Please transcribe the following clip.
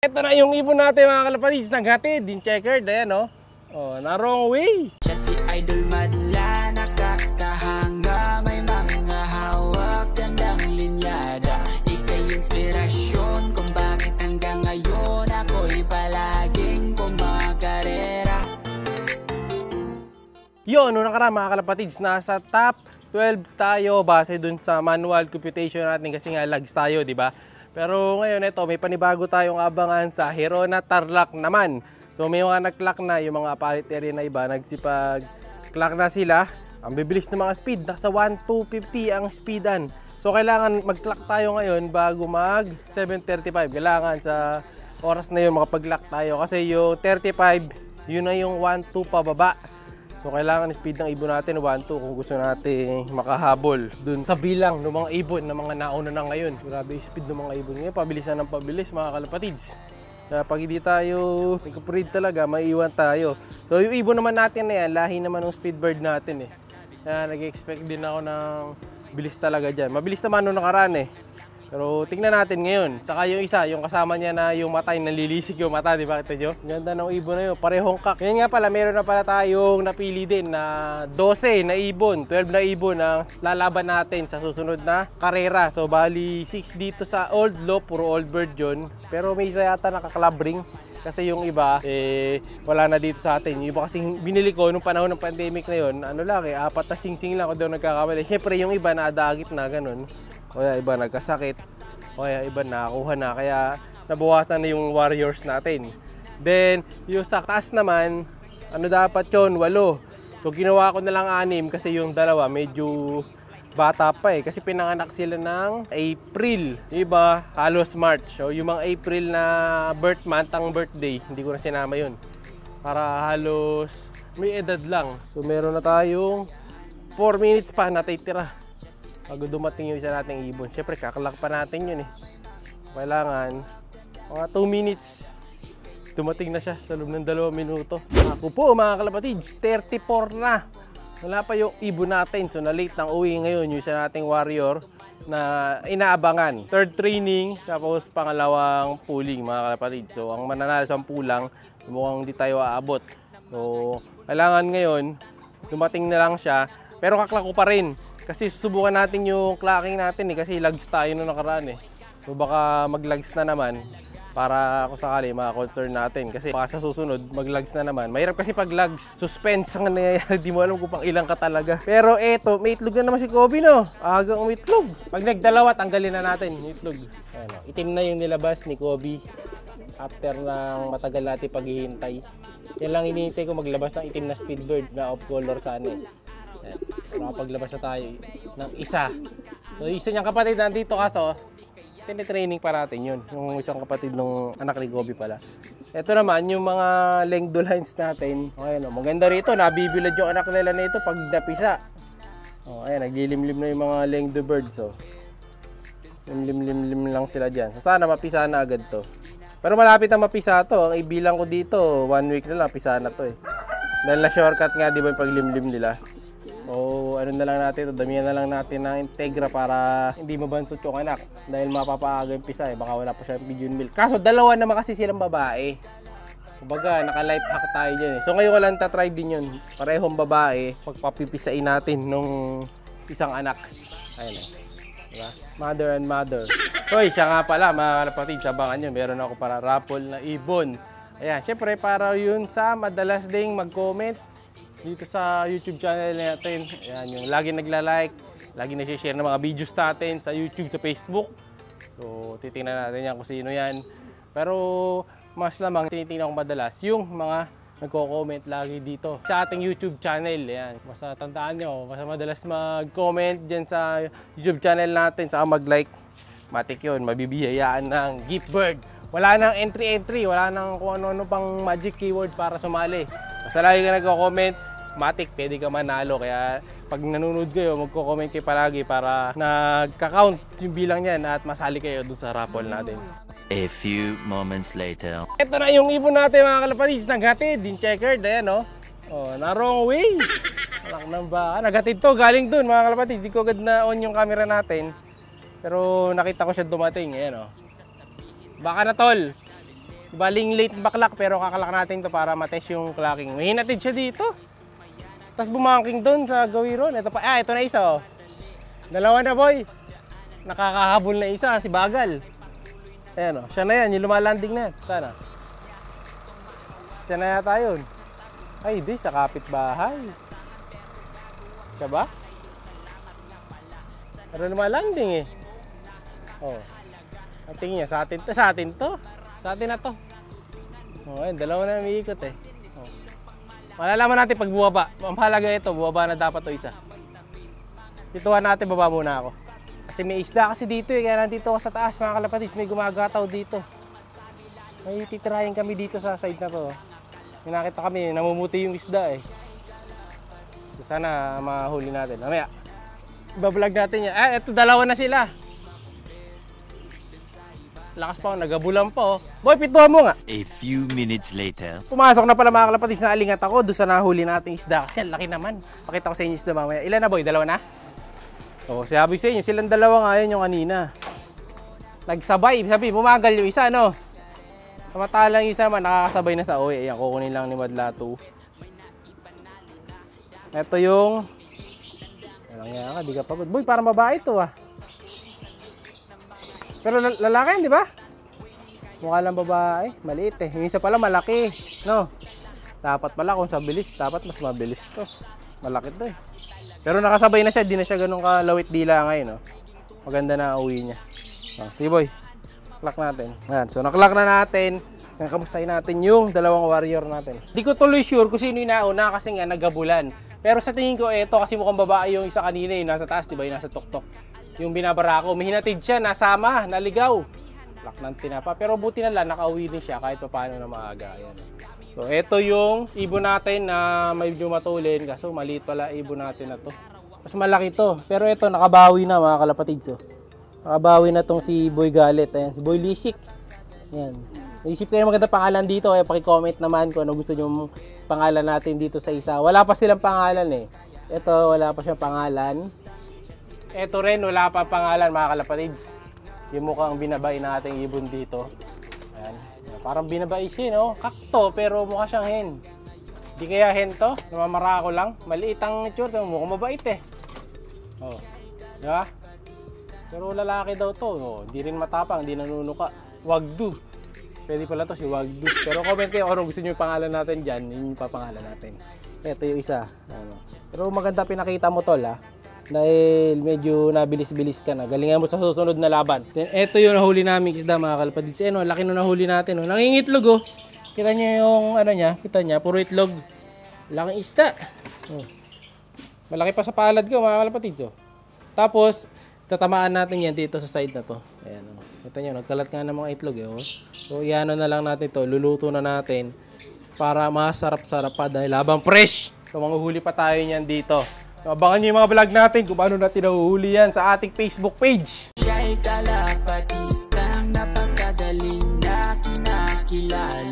Ito na yung ibon natin mga kalapatids, naghatid, din checkered, ayan o. Oh, na wrong way. Siya si Idol Madla, nakakahanga, may mga hawak, gandang linyada. Ika'y inspirasyon kung bakit hanggang ngayon ako'y palaging kumakarera. Yun, noong nakaraan mga kalapatids, nasa top 12 tayo base dun sa manual computation natin kasi nga lags tayo, di ba? Pero ngayon ito, may panibago tayong abangan sa Hirona Tarlac naman. So may mga nag-clock na, yung mga paritary na iba, nagsipag-clock na sila. Ang bibilis ng mga speed, nasa 1,250 ang speedan. So kailangan mag-clock tayo ngayon bago mag 7:35. Kailangan sa oras na yun makapag-clock tayo kasi yung 35, yun na yung 1,2 pababa. So kailangan speed ng ibon natin 1,2 kung gusto natin makahabol dun sa bilang ng mga ibon na mga nauna na ngayon. Grabe yung speed ng mga ibon ngayon, pabilisan ng pabilis mga kalapatids. Kaya pag hindi tayo nagkaprid talaga, maiiwan tayo. So yung ibon naman natin na yan, lahi naman ng speed bird natin eh. Kaya nag-expect din ako ng bilis talaga dyan. Mabilis naman nung nakaraan eh. Pero tingnan natin ngayon. Saka yung isa, yung kasama niya na yung matay, nalilisik yung mata, di ba kita nyo? Ganda ng ibon na yun, parehong kak. Ngayon nga pala, meron na pala tayong napili din na 12 na ibon, 12 na ibon ang lalaban natin sa susunod na karera. So bali 6 dito sa Old Low, puro old bird yun. Pero may isa yata nakaklabring. Kasi yung iba, wala na dito sa atin. Yung iba kasing binili ko nung panahon ng pandemic na yun, ano lang 4 na sing-sing lang ako daw nagkakamali. Siyempre yung iba nadagit na ganun. O kaya iba nagkasakit, o kaya iba nakakuha na, kaya nabawasan na yung warriors natin. Then, yung sa taas naman, ano dapat yun? 8. So, ginawa ko na lang 6 kasi yung dalawa medyo bata pa eh. Kasi pinanganak sila ng April. Yung iba, halos March. So, yung mga April na birth month, ang birthday, hindi ko na sinama yun. Para halos may edad lang. So, meron na tayong 4 minutes pa natitira bago dumating yung isa nating ibon. Siyempre, kakalak pa natin yun eh. Kailangan, mga 2 minutes, dumating na siya sa loob ng 2 minuto. Ako po mga kalapatids, 34 na. Wala pa yung ibon natin. So, na-late ng uwi ngayon yung isa nating warrior na inaabangan. 3rd training, tapos pangalawang pooling mga kalapatids. So, ang mananalo sa pulang, mukhang di tayo aabot. So, kailangan ngayon, dumating na lang siya. Pero kaklak ko pa rin. Kasi susubukan natin yung clocking natin eh, kasi lags tayo nung nakaraan eh. So baka maglags na naman para kung sakali maka-concern natin. Kasi baka sa susunod maglags na naman. Mahirap kasi pag lags, suspense ang nangyayari, di mo alam kung pang ilang ka talaga. Pero eto, may itlog na naman si Kobe no. Agang umitlog. Pag nagdalawa, tanggalin na natin yung itlog. Ayan, itim na yung nilabas ni Kobe after ng matagal natin paghihintay. Yan lang hinihintay ko, maglabas ng itim na speedbird na off color sana eh. Nakapaglabas na tayo ng isa. So isa niyang kapatid nandito kaso tinitraining pa natin yun. Yung isang kapatid ng anak ni Gobi pala. Ito naman yung mga lengdo lines natin. Ayan, maganda rito, nabibilad yung anak nila nito pag napisa. Ayan, naglilimlim na yung mga lengdo birds. Limlim lang sila dyan. So sana mapisa na agad to. Pero malapit na mapisa to. Ang ibilang ko dito 1 week na lang pisa na to eh. Dahil na shortcut nga di ba yung paglimlim nila. O ano na lang natin, damihan na lang natin ng Integra para hindi mabansot yung anak. Dahil mapapaaga yung pisa eh, baka wala pa siya pigeon milk. Kaso dalawa naman kasi silang babae. Kumbaga, naka-life hack tayo dyan eh. So ngayon ko lang tatry din yun. Parehong babae, pagpapipisain natin nung isang anak. Ayun eh. Diba? Mother and mother. Hoy, siya nga pala mga kalapatid, sabangan nyo, meron ako para raffle na ibon. Ayan, syempre para yun sa madalas ding mag-comment dito sa YouTube channel natin. Ayan, yung lagi nagla-like, lagi nag-share ng mga videos natin sa YouTube, sa Facebook. So, titingnan natin yan kung sino yan. Pero, mas lamang, tinitingnan ko madalas yung mga nagko-comment lagi dito sa ating YouTube channel. Ayan, basta tandaan nyo, basta madalas mag-comment dyan sa YouTube channel natin, saka mag-like. Matik yun, mabibihayaan ng gift bird. Wala nang entry, wala nang kung ano-ano pang magic keyword para sumali. Basta lagi ka nagko-comment, matik, pwede ka manalo. Kaya pag nanonood kayo, magko-comment kayo palagi para nagka-count yung bilang yan at masali kayo dun sa raffle natin. A few moments later. Ito na yung ibon natin mga kalapatids, naghatid, din checkered, ayan o. Na wrong way. Alak nang ba? Naghatid to, galing dun mga kalapatids. Di ko agad na on yung camera natin. Pero nakita ko siya dumating, ayan o. Baka na tol. Baling late baklak pero kakalak natin to para matest yung clacking. May hinatid siya dito. Tapos bumangking doon sa gawiron. Ito pa, ito na isa oh. Dalawa na boy. Nakakahabol na isa, si Bagal. Ayan oh, siya na yan, yung lumalanding na. Sana. Siya na yata yun. Ay, di, sa kapitbahay. Siya ba? Pero lumalanding eh. Oh. Ang tingin niya, sa atin to, sa atin to. Sa atin na to. Oh, ayun, dalawa na umiikot eh. Oh. Malalaman natin pag buwaba. Ang halaga ito, buwaba na dapat to isa. Dituhan natin, baba muna ako. Kasi may isda kasi dito eh, kaya nandito ako sa taas mga kalapatids, may gumagataw dito. May titirahin kami dito sa side na to. May nakita kami, namumuti yung isda eh. So, sana mahuli natin. Mamaya, ibablog natin yan. Ah, eto dalawa na sila. Lakas pa ako, nagabulan pa oh. Boy, pituhan mo nga. A few minutes later. Pumasok na pala mga kalapatids, na alingat ako doon sa nahuli nating isda. Kasi ang laki naman. Pakita ko sa inyo isda mamaya. Ilan na boy? Dalawa na? Oo, sabi sa inyo, silang dalawa nga yun yung kanina. Nagsabay, sabi, bumagal yung isa, no? Samantalang isa naman, nakakasabay na sa oy. Ayan, kukunin lang ni Madla 2. Ito yung... Walang yan ka, di ka pagod. Boy, parang babae ito ah. Pero lalaki yan, di ba? Mukha lang babae. Maliit eh. Yung isa pala malaki, no? Dapat pala kung sa bilis, dapat mas mabilis to. Malaki to eh. Pero nakasabay na siya, di na siya ganun kalawit dila ngayon, no? Maganda na uwi niya. Sige boy, clock natin. Ayan, so naklock na natin. Kamustahin natin yung dalawang warrior natin. Di ko tuloy sure kung sino yung nauna kasi nga nagabulan. Pero sa tingin ko, eto kasi mukhang babae yung isa kanina, yung nasa taas, di ba? Yung nasa tuktok. Yung binabara ko, may hinatid siya, nasama, naligaw. Lock ng tinapa. Pero buti na lang, nakauwi din siya kahit pa paano na maaga. Ayan. So, ito yung ibon natin na medyo matulin. Kaso maliit pala ibon natin na to. Mas malaki to. Pero ito, nakabawi na mga kalapatids. Oh. Nakabawi na tong si Boy Galit. Ayan, si Boy Lisik. Ayan. Naisip kayo maganda pangalan dito. Kaya paki-comment naman kung ano gusto nyo pangalan natin dito sa isa. Wala pa silang pangalan eh. Ito, wala pa siyang pangalan. Ito rin, wala pa pangalan mga kalapatids. Yung mukhang binabay nating ibon dito. Ayan. Parang binabay siya, no? Kakto, pero mukha siyang hen. Di kaya hen to? Namamara ko lang. Maliit ang itsura. Mukhang mabait eh. Oh. Diba? Pero lalaki daw to. Oh. Di rin matapang, di nanunuka. Wagdu. Pwede pala to si Wagdu. Pero comment kayo kung gusto nyo yung pangalan natin dyan. Yun yung papangalan natin. Ito yung isa. Ano. Pero maganda pinakita mo tol ha. Dahil medyo nabilis-bilis ka na. Galingan mo sa susunod na laban. Then, ito yung nahuli namin isda mga kalapatids. Eh, no, laki na nahuli natin. No. Nangingitlog oh. Kita niyo yung ano niya. Kita niya. Puro itlog. Laking isda. Oh. Malaki pa sa palad ko mga kalapatids. Oh. Tapos, tatamaan natin yan dito sa side na to. Ayan. Oh. Kita niyo, nagkalat nga ng mga itlog. Eh, oh. So, iano na lang natin to. Luluto na natin. Para masarap-sarap pa dahil habang fresh. So, manguhuli pa tayo niyan dito. Abangan nyo yung mga vlog natin kung paano natin nahuhuli yan sa ating Facebook page. Siya'y kalapatistang napakagaling na kinakilala.